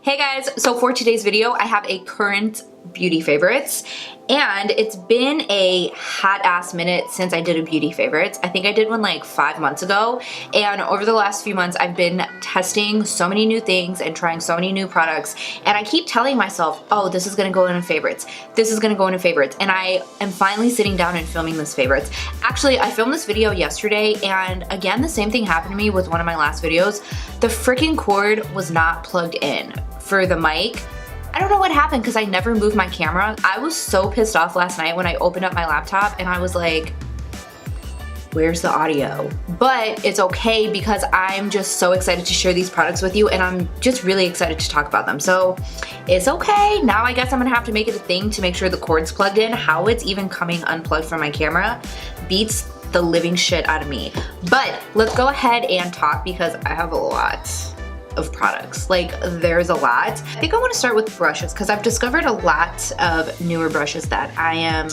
Hey guys, so for today's video, I have a current beauty favorites, and it's been a hot ass minute since I did a beauty favorites. I think I did one like 5 months ago, and over the last few months I've been testing so many new things and trying so many new products, and I keep telling myself, oh, this is gonna go into favorites, this is gonna go into favorites, and I am finally sitting down and filming this favorites. Actually, I filmed this video yesterday, and again, the same thing happened to me with one of my last videos. The freaking cord was not plugged in for the mic. I don't know what happened because I never moved my camera. I was so pissed off last night when I opened up my laptop and I was like, where's the audio? But it's okay because I'm just so excited to share these products with you, and I'm just really excited to talk about them. So it's okay. Now I guess I'm gonna have to make it a thing to make sure the cord's plugged in. How it's even coming unplugged from my camera beats the living shit out of me. But let's go ahead and talk because I have a lot of products. Like, there's a lot. I think I want to start with brushes because I've discovered a lot of newer brushes that I am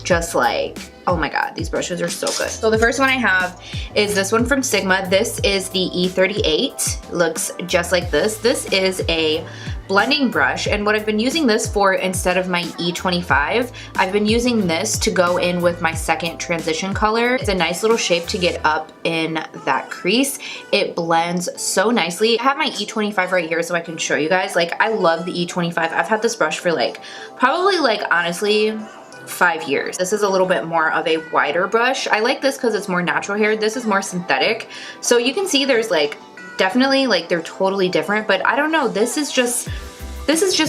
just like, oh my god, these brushes are so good. So the first one I have is this one from Sigma. This is the E38. Looks just like this. This is a blending brush, and what I've been using this for instead of my E25, I've been using this to go in with my second transition color. It's a nice little shape to get up in that crease. It blends so nicely. I have my E25 right here so I can show you guys. Like, I love the E25. I've had this brush for like, probably like honestly, 5 years. This is a little bit more of a wider brush. I like this because it's more natural hair. This is more synthetic. So you can see there's like, definitely like they're totally different, but I don't know, this has just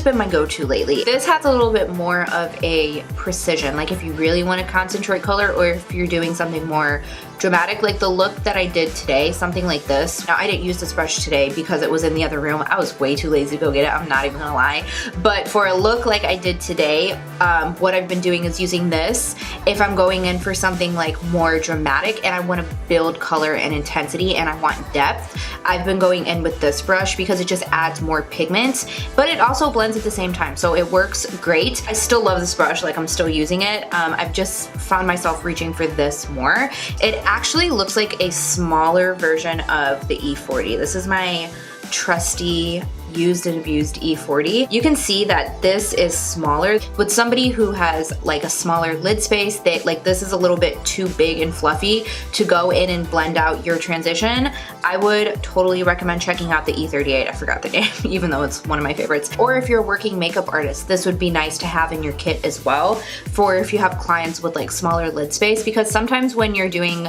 been my go-to lately. This has a little bit more of a precision, like if you really want to concentrate color or if you're doing something more dramatic, like the look that I did today, something like this. Now, I didn't use this brush today because it was in the other room. I was way too lazy to go get it, I'm not even gonna lie. But for a look like I did today, what I've been doing is using this if I'm going in for something like more dramatic and I want to build color and intensity and I want depth. I've been going in with this brush because it just adds more pigment, but it also blends at the same time, so it works great. I still love this brush, like I'm still using it. I've just found myself reaching for this more. It actually looks like a smaller version of the E40. This is my trusty used and abused E40. You can see that this is smaller. With somebody who has like a smaller lid space, like this is a little bit too big and fluffy to go in and blend out your transition. I would totally recommend checking out the E38. I forgot the name, even though it's one of my favorites. Or if you're a working makeup artist, this would be nice to have in your kit as well for if you have clients with like smaller lid space, because sometimes when you're doing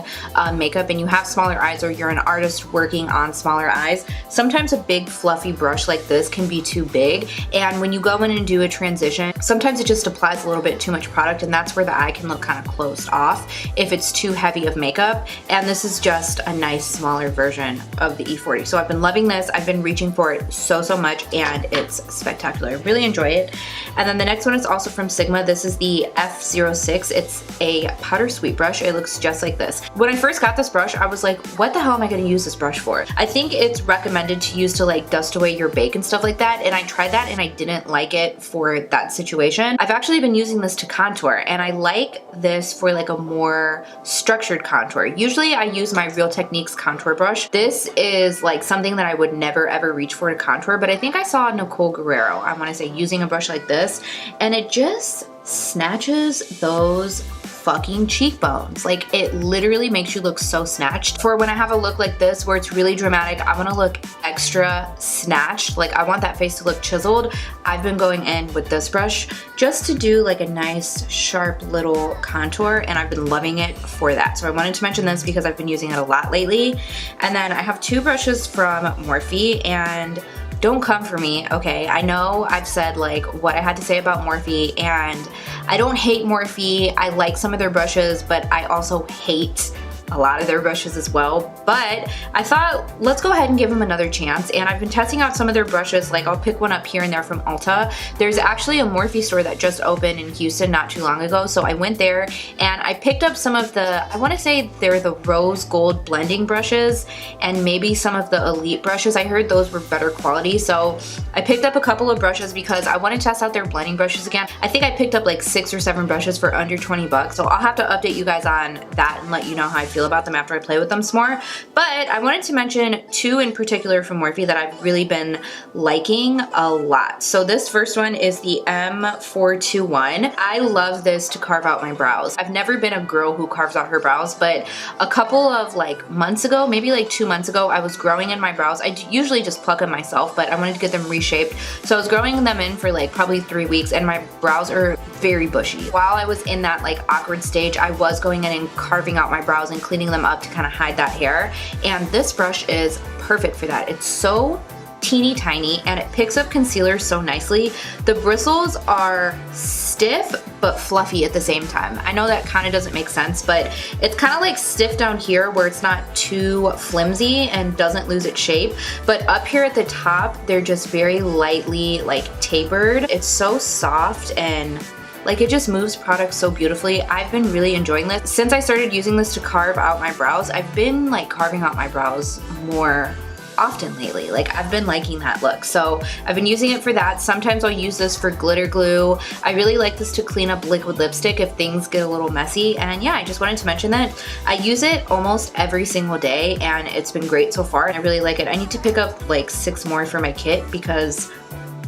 makeup and you have smaller eyes or you're an artist working on smaller eyes, sometimes a big fluffy brush like this can be too big, and when you go in and do a transition, sometimes it just applies a little bit too much product, and that's where the eye can look kind of closed off if it's too heavy of makeup. And this is just a nice smaller version of the E40. So I've been loving this. I've been reaching for it so much, and it's spectacular. I really enjoy it. And then the next one is also from Sigma. This is the F06. It's a powder sweet brush. It looks just like this. When I first got this brush, I was like, what the hell am I going to use this brush for? I think it's recommended to use to like dust away your bake and stuff like that, and I tried that and I didn't like it for that situation. I've actually been using this to contour, and I like this for like a more structured contour. Usually I use my Real Techniques contour brush. This is like something that I would never ever reach for to contour, but I think I saw Nicole Guerrero, I want to say, using a brush like this, and it just snatches those fucking cheekbones. Like, it literally makes you look so snatched. For when I have a look like this where it's really dramatic, I want to look extra snatched. Like, I want that face to look chiseled. I've been going in with this brush just to do like a nice sharp little contour, and I've been loving it for that. So I wanted to mention this because I've been using it a lot lately. And then I have two brushes from Morphe, and don't come for me, okay? I know I've said like what I had to say about Morphe, and I don't hate Morphe. I like some of their brushes, but I also hate a lot of their brushes as well. But I thought, let's go ahead and give them another chance. And I've been testing out some of their brushes. Like, I'll pick one up here and there from Ulta. There's actually a Morphe store that just opened in Houston not too long ago. So I went there and I picked up some of the, I want to say they're the rose gold blending brushes, and maybe some of the elite brushes. I heard those were better quality. So I picked up a couple of brushes because I want to test out their blending brushes again. I think I picked up like 6 or 7 brushes for under 20 bucks. So I'll have to update you guys on that and let you know how I feel feel about them after I play with them some more. But I wanted to mention two in particular from Morphe that I've really been liking a lot. So this first one is the M421. I love this to carve out my brows. I've never been a girl who carves out her brows, but a couple of like months ago, maybe like 2 months ago, I was growing in my brows. I usually just pluck them myself, but I wanted to get them reshaped. So I was growing them in for like probably 3 weeks, and my brows are very bushy. While I was in that like awkward stage, I was going in and carving out my brows and cleaning them up to kind of hide that hair. And this brush is perfect for that. It's so teeny tiny and it picks up concealer so nicely. The bristles are stiff but fluffy at the same time. I know that kind of doesn't make sense, but it's kind of like stiff down here where it's not too flimsy and doesn't lose its shape. But up here at the top, they're just very lightly like tapered. It's so soft and like it just moves product so beautifully. I've been really enjoying this. Since I started using this to carve out my brows, I've been like carving out my brows more often lately. Like I've been liking that look. So I've been using it for that. Sometimes I'll use this for glitter glue. I really like this to clean up liquid lipstick if things get a little messy. And yeah, I just wanted to mention that I use it almost every single day and it's been great so far. I really like it. I need to pick up like 6 more for my kit because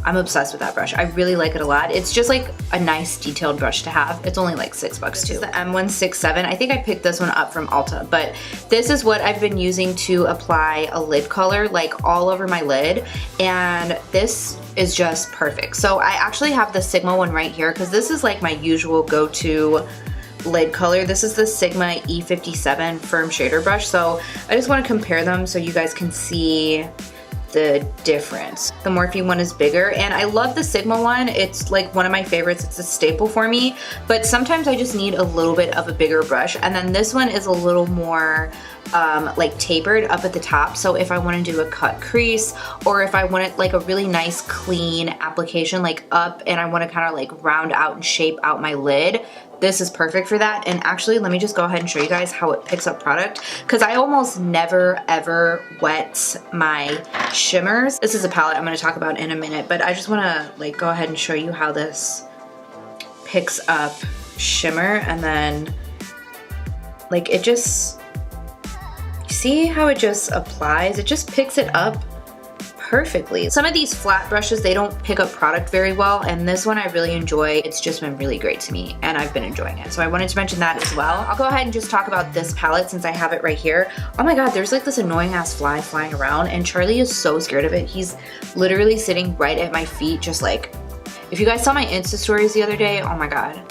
I'm obsessed with that brush. I really like it a lot. It's just like a nice detailed brush to have. It's only like $6 too. This is the M167. I think I picked this one up from Ulta, but this is what I've been using to apply a lid color like all over my lid, and this is just perfect. So I actually have the Sigma one right here because this is like my usual go-to lid color. This is the Sigma E57 firm shader brush. So I just want to compare them so you guys can see the difference. The Morphe one is bigger and I love the Sigma one. It's like one of my favorites. It's a staple for me, but sometimes I just need a little bit of a bigger brush. And then this one is a little more like tapered up at the top. So if I want to do a cut crease or if I want it like a really nice clean application like up and I want to kind of like round out and shape out my lid, this is perfect for that. And actually, let me just go ahead and show you guys how it picks up product because I almost never ever wet my shimmers. This is a palette I'm going to talk about in a minute, but I just want to like go ahead and show you how this picks up shimmer. And then like it just, see how it just applies? It just picks it up perfectly. Some of these flat brushes, they don't pick up product very well, and this one I really enjoy. It's just been really great to me and I've been enjoying it. So I wanted to mention that as well. I'll go ahead and just talk about this palette since I have it right here. Oh my god, there's like this annoying ass fly flying around and Charlie is so scared of it. He's literally sitting right at my feet just like, if you guys saw my Insta stories the other day, oh my god.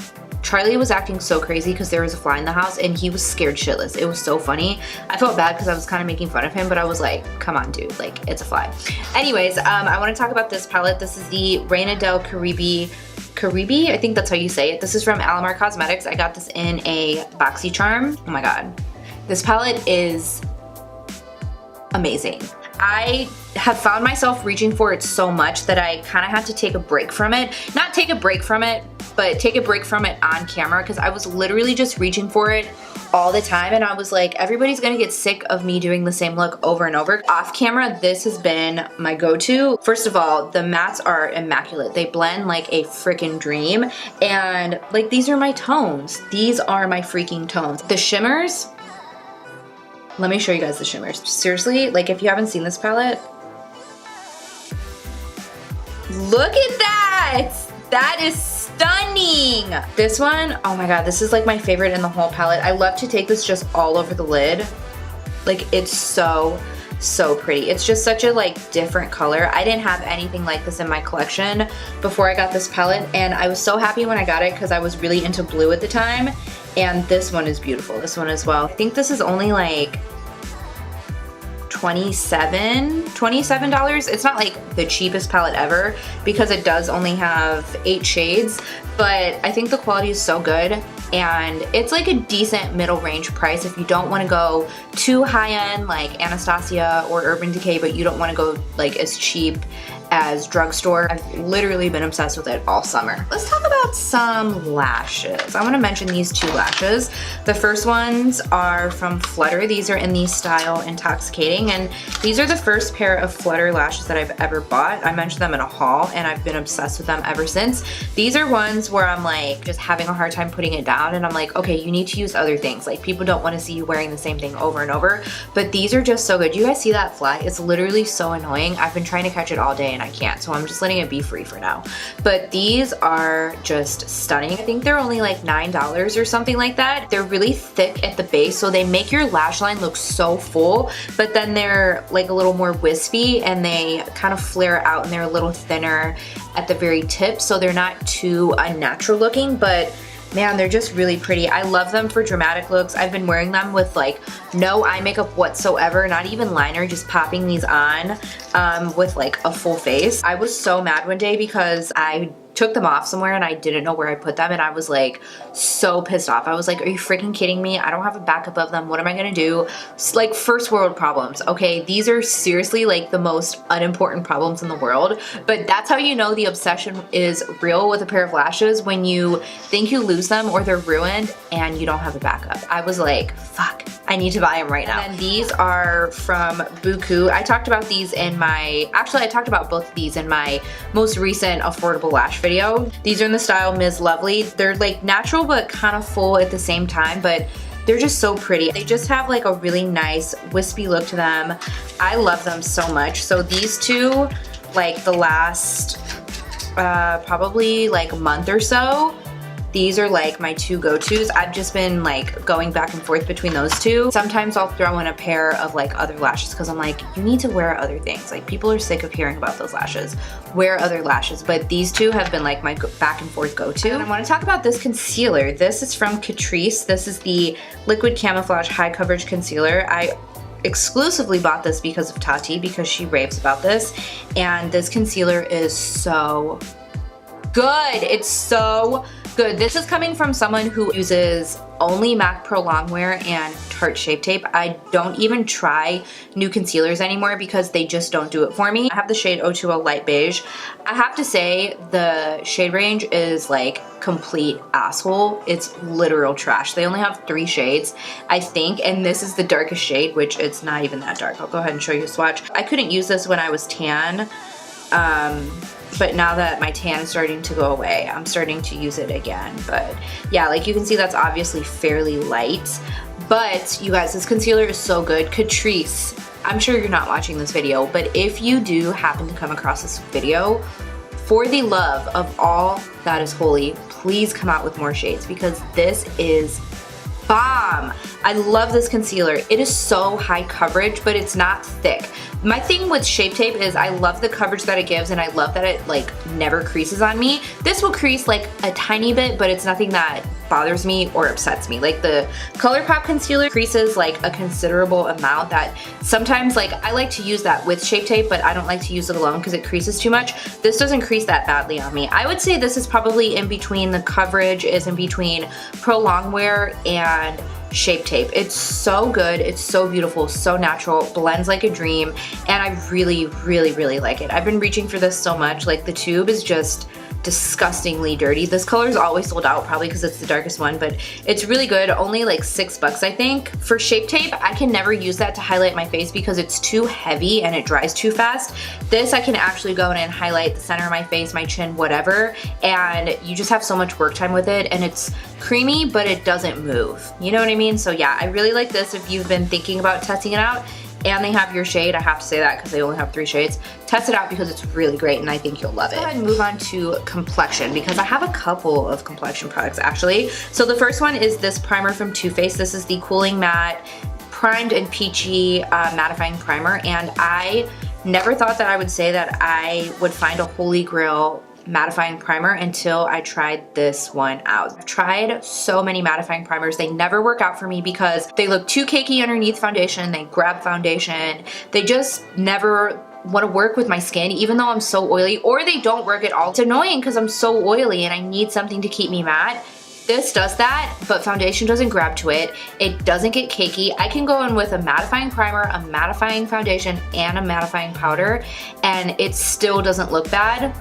Charlie was acting so crazy because there was a fly in the house and he was scared shitless. It was so funny. I felt bad because I was kind of making fun of him, but I was like, come on dude, like it's a fly. Anyways, I want to talk about this palette. This is the Reina del Caribe, I think that's how you say it. This is from Alamar Cosmetics. I got this in a BoxyCharm. Oh my god. This palette is amazing. I have found myself reaching for it so much that I kind of had to take a break from it. Not take a break from it, but take a break from it on camera because I was literally just reaching for it all the time and I was like, everybody's gonna get sick of me doing the same look over and over. Off camera, this has been my go-to. First of all, the mattes are immaculate. They blend like a freaking dream and like these are my tones. These are my freaking tones. The shimmers, let me show you guys the shimmers. Seriously, like if you haven't seen this palette, look at that! That is stunning! This one, oh my god, this is like my favorite in the whole palette. I love to take this just all over the lid. Like it's so pretty. It's just such a like different color. I didn't have anything like this in my collection before I got this palette and I was so happy when I got it because I was really into blue at the time. And this one is beautiful, this one as well. I think this is only like $27. It's not like the cheapest palette ever because it does only have 8 shades, but I think the quality is so good and it's like a decent middle range price if you don't want to go too high end like Anastasia or Urban Decay, but you don't want to go like as cheap as drugstore. I've literally been obsessed with it all summer. Let's talk about some lashes. I want to mention these two lashes. The first ones are from Flutter. These are in the style Intoxicating, and these are the first pair of Flutter lashes that I've ever bought. I mentioned them in a haul and I've been obsessed with them ever since. These are ones where I'm like just having a hard time putting it down, and I'm like, okay, you need to use other things. Like, people don't want to see you wearing the same thing over and over, but these are just so good. You guys see that fly? It's literally so annoying. I've been trying to catch it all day and I can't, so I'm just letting it be free for now. But these are just stunning. I think they're only like $9 or something like that. They're really thick at the base, so they make your lash line look so full, but then they're like a little more wispy and they kind of flare out and they're a little thinner at the very tip, so they're not too unnatural looking, but man, they're just really pretty. I love them for dramatic looks. I've been wearing them with like no eye makeup whatsoever, not even liner, just popping these on with like a full face. I was so mad one day because I took them off somewhere and I didn't know where I put them, and I was like so pissed off. I was like, are you freaking kidding me? I don't have a backup of them. What am I gonna do? It's like first world problems, okay? These are seriously like the most unimportant problems in the world, but that's how you know the obsession is real with a pair of lashes, when you think you lose them or they're ruined and you don't have a backup. I was like, fuck, I need to buy them right now. And then these are from BeauCou. I talked about these in my, actually I talked about both of these in my most recent affordable lash video. These are in the style Ms. Lovely. They're like natural but kind of full at the same time, but they're just so pretty. They just have like a really nice wispy look to them. I love them so much. So these two, like the last probably like month or so, these are like my two go-tos. I've just been like going back and forth between those two. Sometimes I'll throw in a pair of like other lashes because I'm like, you need to wear other things. Like, people are sick of hearing about those lashes. Wear other lashes. But these two have been like my back and forth go-to. And I want to talk about this concealer. This is from Catrice. This is the Liquid Camouflage High Coverage Concealer. I exclusively bought this because of Tati, because she raves about this. And this concealer is so good. It's so good. This is coming from someone who uses only MAC Pro Longwear and Tarte Shape Tape. I don't even try new concealers anymore because they just don't do it for me. I have the shade 020 Light Beige. I have to say the shade range is like complete asshole. It's literal trash. They only have 3 shades, I think, and this is the darkest shade, which it's not even that dark. I'll go ahead and show you a swatch. I couldn't use this when I was tan. But now that my tan is starting to go away, I'm starting to use it again. But yeah, like you can see, that's obviously fairly light. But you guys, this concealer is so good. Catrice, I'm sure you're not watching this video, but if you do happen to come across this video, for the love of all that is holy, please come out with more shades, because this is bomb. I love this concealer. It is so high coverage, but it's not thick. My thing with Shape Tape is I love the coverage that it gives, and I love that it like never creases on me. This will crease like a tiny bit, but it's nothing that bothers me or upsets me. Like the ColourPop concealer creases like a considerable amount that sometimes, like, I like to use that with Shape Tape, but I don't like to use it alone because it creases too much. This doesn't crease that badly on me. I would say this is probably in between, the coverage is in between Pro Longwear and Shape Tape. It's so good, it's so beautiful, so natural, blends like a dream, and I really, really, really like it. I've been reaching for this so much. Like, the tube is just disgustingly dirty. This color is always sold out, probably because it's the darkest one, but it's really good. Only like $6, I think. For Shape Tape, I can never use that to highlight my face because it's too heavy and it dries too fast. This, I can actually go in and highlight the center of my face, my chin, whatever, and you just have so much work time with it, and it's creamy, but it doesn't move. You know what I mean? So yeah, I really like this if you've been thinking about testing it out. And they have your shade. I have to say that because they only have 3 shades. Test it out because it's really great and I think you'll love it. Let's go ahead and move on to complexion, because I have a couple of complexion products actually. So the first one is this primer from Too Faced. This is the Cooling Matte Primed and Peachy Mattifying Primer, and I never thought that I would say that I would find a holy grail mattifying primer until I tried this one out. I've tried so many mattifying primers. They never work out for me because they look too cakey underneath foundation. They grab foundation. They just never want to work with my skin, even though I'm so oily, or they don't work at all. It's annoying because I'm so oily and I need something to keep me matte. This does that, but foundation doesn't grab to it. It doesn't get cakey. I can go in with a mattifying primer, a mattifying foundation, and a mattifying powder, and it still doesn't look bad.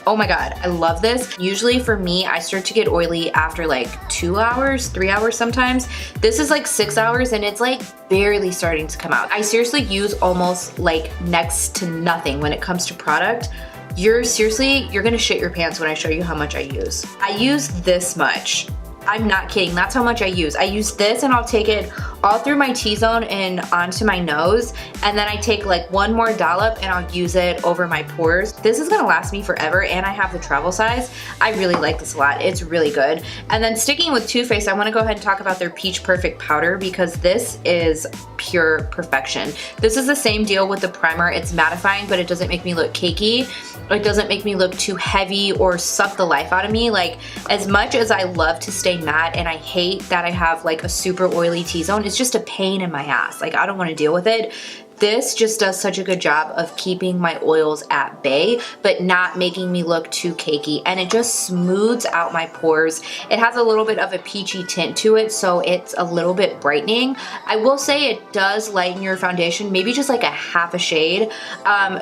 Oh my god, I love this. Usually for me, I start to get oily after like 2 hours, 3 hours sometimes. This is like 6 hours and it's like barely starting to come out. I seriously use almost like next to nothing when it comes to product. You're gonna shit your pants when I show you how much I use. I use this much. I'm not kidding, that's how much I use. I use this and I'll take it all through my T-zone and onto my nose, and then I take like one more dollop and I'll use it over my pores. This is gonna last me forever, and I have the travel size. I really like this a lot, it's really good. And then sticking with Too Faced, I wanna go ahead and talk about their Peach Perfect powder, because this is pure perfection. This is the same deal with the primer. It's mattifying, but it doesn't make me look cakey. It doesn't make me look too heavy or suck the life out of me. Like, as much as I love to stay matte and I hate that I have like a super oily T-zone, it's just a pain in my ass. Like, I don't want to deal with it. This just does such a good job of keeping my oils at bay, but not making me look too cakey, and it just smooths out my pores. It has a little bit of a peachy tint to it, so it's a little bit brightening. I will say it does lighten your foundation, maybe just like a half a shade.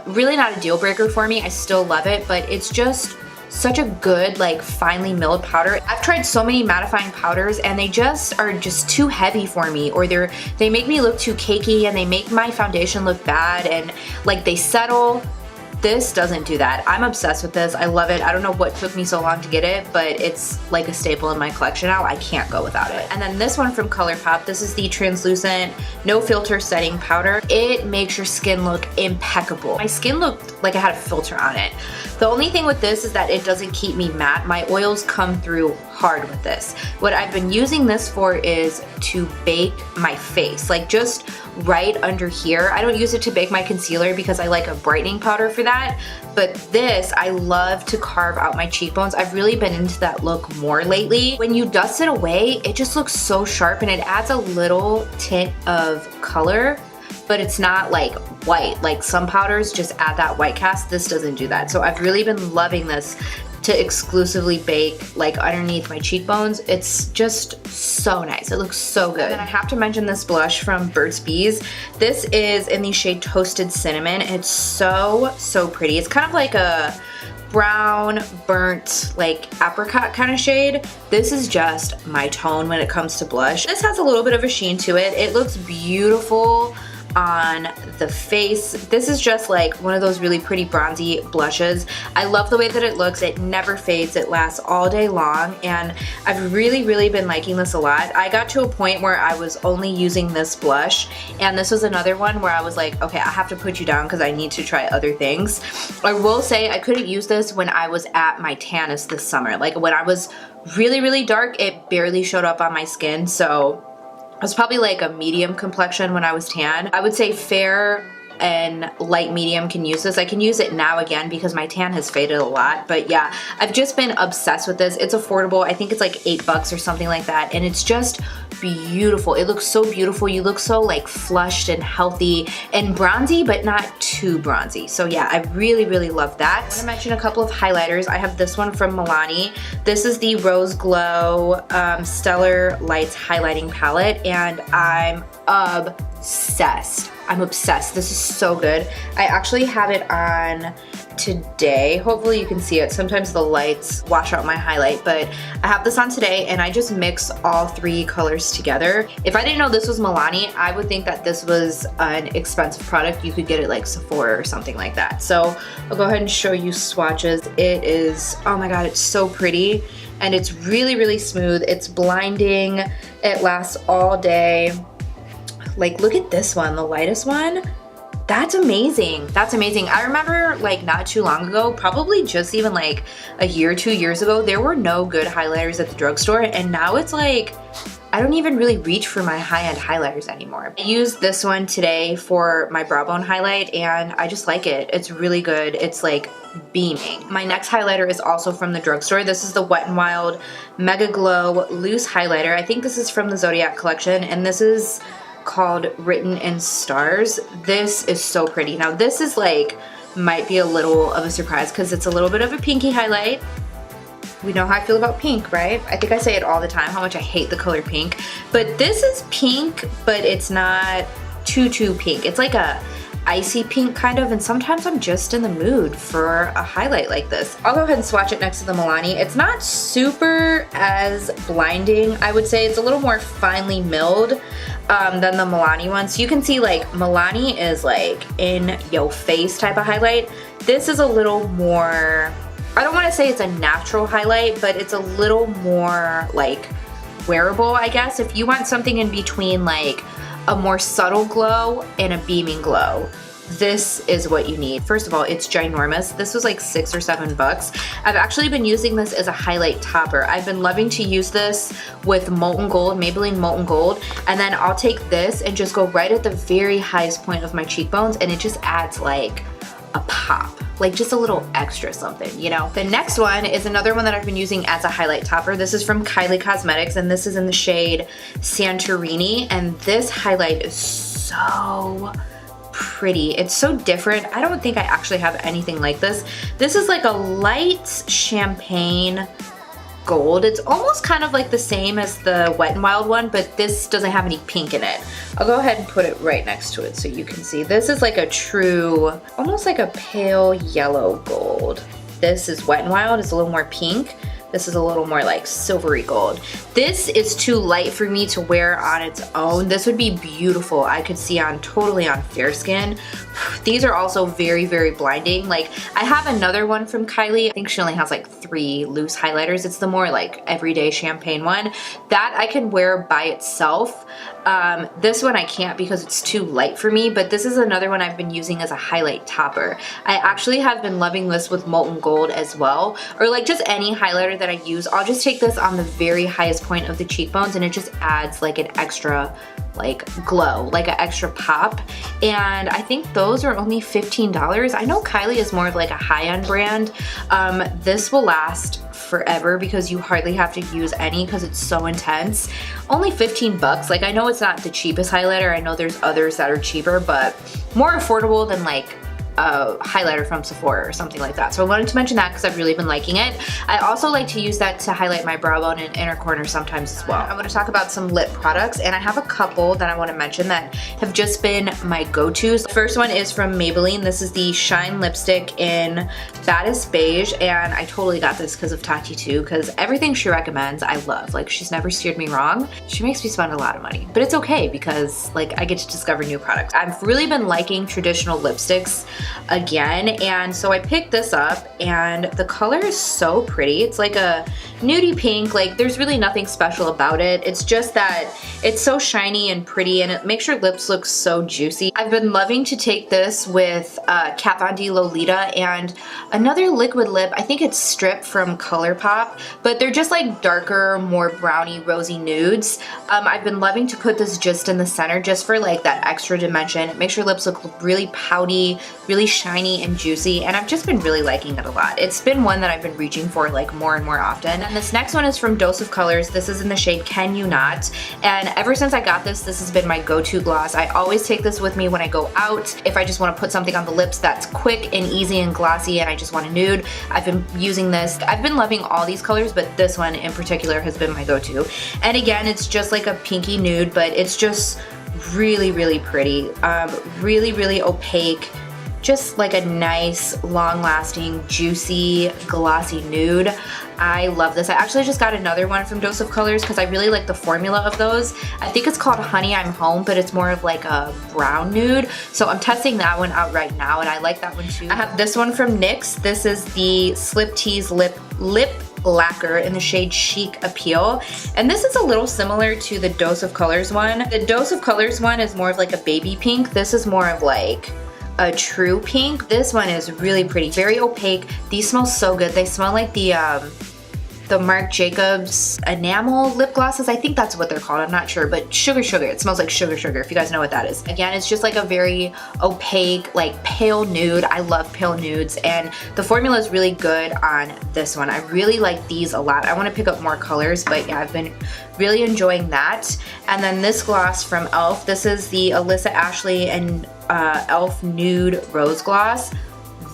Really not a deal breaker for me. I still love it, but it's just such a good, like, finely milled powder. I've tried so many mattifying powders and they just are just too heavy for me, or they make me look too cakey and they make my foundation look bad, and like they settle. This doesn't do that. I'm obsessed with this. I love it. I don't know what took me so long to get it, but it's like a staple in my collection now. I can't go without it. And then this one from ColourPop, this is the translucent no filter setting powder. It makes your skin look impeccable. My skin looked like I had a filter on it. The only thing with this is that it doesn't keep me matte. My oils come through hard with this. What I've been using this for is to bake my face, like just right under here. I don't use it to bake my concealer because I like a brightening powder for that, but this, I love to carve out my cheekbones. I've really been into that look more lately. When you dust it away, it just looks so sharp, and it adds a little tint of color, but it's not like white. Like some powders just add that white cast. This doesn't do that. So I've really been loving this to exclusively bake like underneath my cheekbones. It's just so nice. It looks so good. And then I have to mention this blush from Burts Bees. This is in the shade Toasted Cinnamon. It's so pretty. It's kind of like a brown, burnt, like apricot kind of shade. This is just my tone when it comes to blush. This has a little bit of a sheen to it. It looks beautiful on the face. This is just like one of those really pretty bronzy blushes. I love the way that it looks. It never fades. It lasts all day long, and I've really been liking this a lot. I got to a point where I was only using this blush, and this was another one where I was like, okay, I have to put you down because I need to try other things. I will say I couldn't use this when I was at my tannest this summer. Like when I was really dark, it barely showed up on my skin, so I was probably like a medium complexion when I was tan. I would say fair and light medium can use this. I can use it now again because my tan has faded a lot, but yeah, I've just been obsessed with this. It's affordable. I think it's like $8 or something like that, and it's just beautiful. It looks so beautiful. You look so like flushed and healthy and bronzy, but not too bronzy. So yeah, I really love that. I want to mention a couple of highlighters. I have this one from Milani. This is the Rose Glow Stellar Lights Highlighting Palette, and I'm obsessed. I'm obsessed. This is so good. I actually have it on today. Hopefully you can see it. Sometimes the lights wash out my highlight, but I have this on today, and I just mix all three colors together. If I didn't know this was Milani, I would think that this was an expensive product. You could get it like Sephora or something like that. So I'll go ahead and show you swatches. It is, oh my god, it's so pretty, and it's really smooth. It's blinding. It lasts all day. Like, look at this one, the lightest one. That's amazing. That's amazing. I remember like not too long ago, probably just even like a year, 2 years ago, there were no good highlighters at the drugstore, and now it's like, I don't even really reach for my high-end highlighters anymore. I used this one today for my brow bone highlight, and I just like it. It's really good. It's like beaming. My next highlighter is also from the drugstore. This is the Wet n Wild MegaGlo Loose Highlighter. I think this is from the Zodiac collection, and this is called Written in Stars. This is so pretty. Now this is like, might be a little of a surprise because it's a little bit of a pinky highlight. We know how I feel about pink, right? I think I say it all the time, how much I hate the color pink. But this is pink, but it's not too pink. It's like a icy pink kind of, and sometimes I'm just in the mood for a highlight like this. I'll go ahead and swatch it next to the Milani. It's not super as blinding, I would say. It's a little more finely milled than the Milani one. So you can see like Milani is like in your face type of highlight. This is a little more, I don't want to say it's a natural highlight, but it's a little more like wearable, I guess. If you want something in between like a more subtle glow and a beaming glow, this is what you need. First of all, it's ginormous. This was like $6 or $7. I've actually been using this as a highlight topper. I've been loving to use this with Molten Gold, Maybelline Molten Gold, and then I'll take this and just go right at the very highest point of my cheekbones, and it just adds like a pop, like just a little extra something, you know? The next one is another one that I've been using as a highlight topper. This is from Kylie Cosmetics, and this is in the shade Santorini, and this highlight is so pretty. It's so different. I don't think I actually have anything like this. This is like a light champagne gold. It's almost kind of like the same as the Wet n Wild one, but this doesn't have any pink in it. I'll go ahead and put it right next to it so you can see. This is like a true, almost like a pale yellow gold. This is Wet n Wild. It's a little more pink. This is a little more like silvery gold. This is too light for me to wear on its own. This would be beautiful. I could see on totally on fair skin. These are also very, very blinding. Like I have another one from Kylie. I think she only has like 3 loose highlighters. It's the more like everyday champagne one that I can wear by itself. This one I can't because it's too light for me, but this is another one I've been using as a highlight topper. I actually have been loving this with Molten Gold as well, or like just any highlighter that I use. I'll just take this on the very highest point of the cheekbones, and it just adds like an extra like glow, like an extra pop. And I think those are only $15. I know Kylie is more of like a high-end brand. This will last forever because you hardly have to use any because it's so intense. Only 15 bucks. Like I know it's not the cheapest highlighter. I know there's others that are cheaper, but more affordable than like a highlighter from Sephora or something like that. So I wanted to mention that because I've really been liking it. I also like to use that to highlight my brow bone and inner corner sometimes as well. I want to talk about some lip products, and I have a couple that I want to mention that have just been my go-tos. The first one is from Maybelline. This is the Shine Lipstick in Baddest Beige, and I totally got this because of Tati too, because everything she recommends I love. Like she's never steered me wrong. She makes me spend a lot of money, but it's okay because like I get to discover new products. I've really been liking traditional lipsticks again, and so I picked this up, and the color is so pretty. It's like a nudie pink. Like there's really nothing special about it. It's just that it's so shiny and pretty, and it makes your lips look so juicy. I've been loving to take this with Kat Von D Lolita and another liquid lip. I think it's Strip from ColourPop, but they're just like darker, more browny, rosy nudes. I've been loving to put this just in the center just for like that extra dimension. It makes your lips look really pouty, really shiny and juicy, and I've just been really liking it a lot. It's been one that I've been reaching for like more and more often. And this next one is from Dose of Colors. This is in the shade Can You Not, and ever since I got this, this has been my go-to gloss. I always take this with me when I go out. If I just want to put something on the lips that's quick and easy and glossy and I just want a nude, I've been using this. I've been loving all these colors, but this one in particular has been my go-to. And again, it's just like a pinky nude, but it's just really, really pretty. Really, really opaque. Just like a nice, long-lasting, juicy, glossy nude. I love this. I actually just got another one from Dose of Colors because I really like the formula of those. I think it's called Honey I'm Home, but it's more of like a brown nude. So I'm testing that one out right now, and I like that one too. I have this one from NYX. This is the Slip Tease Lip Lacquer in the shade Chic Appeal, and this is a little similar to the Dose of Colors one. The Dose of Colors one is more of like a baby pink. This is more of like a true pink. This one is really pretty, very opaque. These smell so good. They smell like the Marc Jacobs enamel lip glosses. I think that's what they're called. I'm not sure, but sugar. It smells like sugar, if you guys know what that is. Again, it's just like a very opaque, like pale nude. I love pale nudes, and the formula is really good on this one. I really like these a lot. I want to pick up more colors, but yeah, I've been really enjoying that. And then this gloss from e.l.f. This is the Alyssa Ashley and e.l.f. Nude Rose Gloss.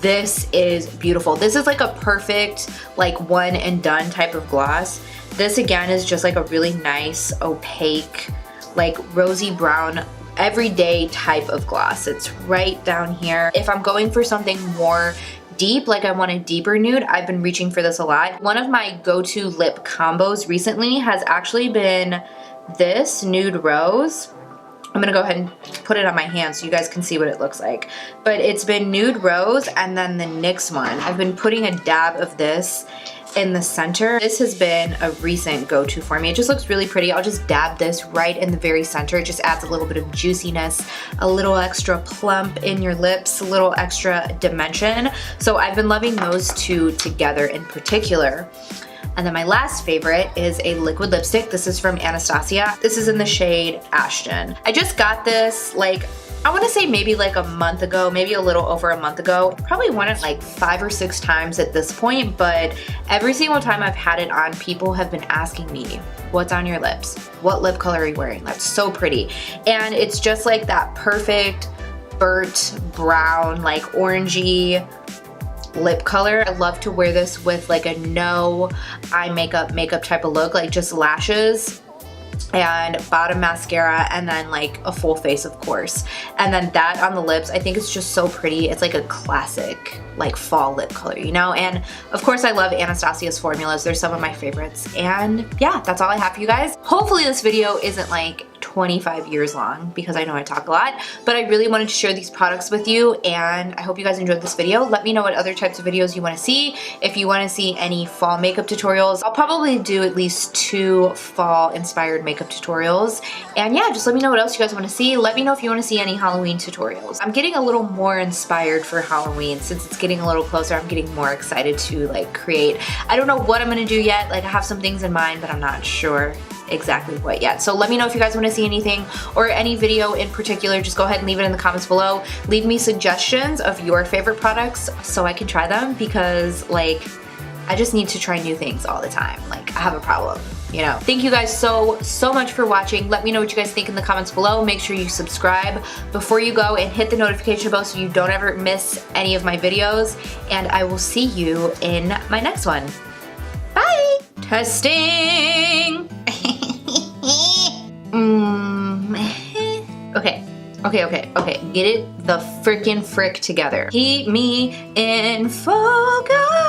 this is beautiful. This is like a perfect like one and done type of gloss. This again is just like a really nice opaque like rosy brown everyday type of gloss. It's right down here. If I'm going for something more deep, like I want a deeper nude, I've been reaching for this a lot. One of my go-to lip combos recently has actually been this nude rose. I'm gonna go ahead and put it on my hand so you guys can see what it looks like. But it's been nude rose and then the NYX one. I've been putting a dab of this in the center. This has been a recent go-to for me. It just looks really pretty. I'll just dab this right in the very center. It just adds a little bit of juiciness, a little extra plump in your lips, a little extra dimension. So I've been loving those two together in particular. And then my last favorite is a liquid lipstick. This is from Anastasia. This is in the shade Ashton. I just got this like, I want to say maybe like a month ago, maybe a little over a month ago. Probably worn it like 5 or 6 times at this point, but every single time I've had it on, people have been asking me, what's on your lips? What lip color are you wearing? That's so pretty. And it's just like that perfect burnt brown, like orangey lip color. I love to wear this with like a no eye makeup type of look, like just lashes and bottom mascara and then like a full face of course. And then that on the lips, I think it's just so pretty. It's like a classic like fall lip color, you know? And of course I love Anastasia's formulas. They're some of my favorites. And yeah, that's all I have for you guys. Hopefully this video isn't like 25 years long because I know I talk a lot, but I really wanted to share these products with you and I hope you guys enjoyed this video. Let me know what other types of videos you want to see. If you want to see any fall makeup tutorials, I'll probably do at least 2 fall inspired makeup tutorials. And yeah, just let me know what else you guys want to see. Let me know if you want to see any Halloween tutorials. I'm getting a little more inspired for Halloween since it's getting a little closer. I'm getting more excited to like create. I don't know what I'm going to do yet. Like I have some things in mind, but I'm not sure exactly what yet. So let me know if you guys want to see anything or any video in particular. Just go ahead and leave it in the comments below. Leave me suggestions of your favorite products so I can try them because like I just need to try new things all the time. Like I have a problem, you know. Thank you guys so much for watching. Let me know what you guys think in the comments below. Make sure you subscribe before you go and hit the notification bell so you don't ever miss any of my videos. And I will see you in my next one. Bye! Testing! Okay. Get it the frickin' frick together. Keep me in focus.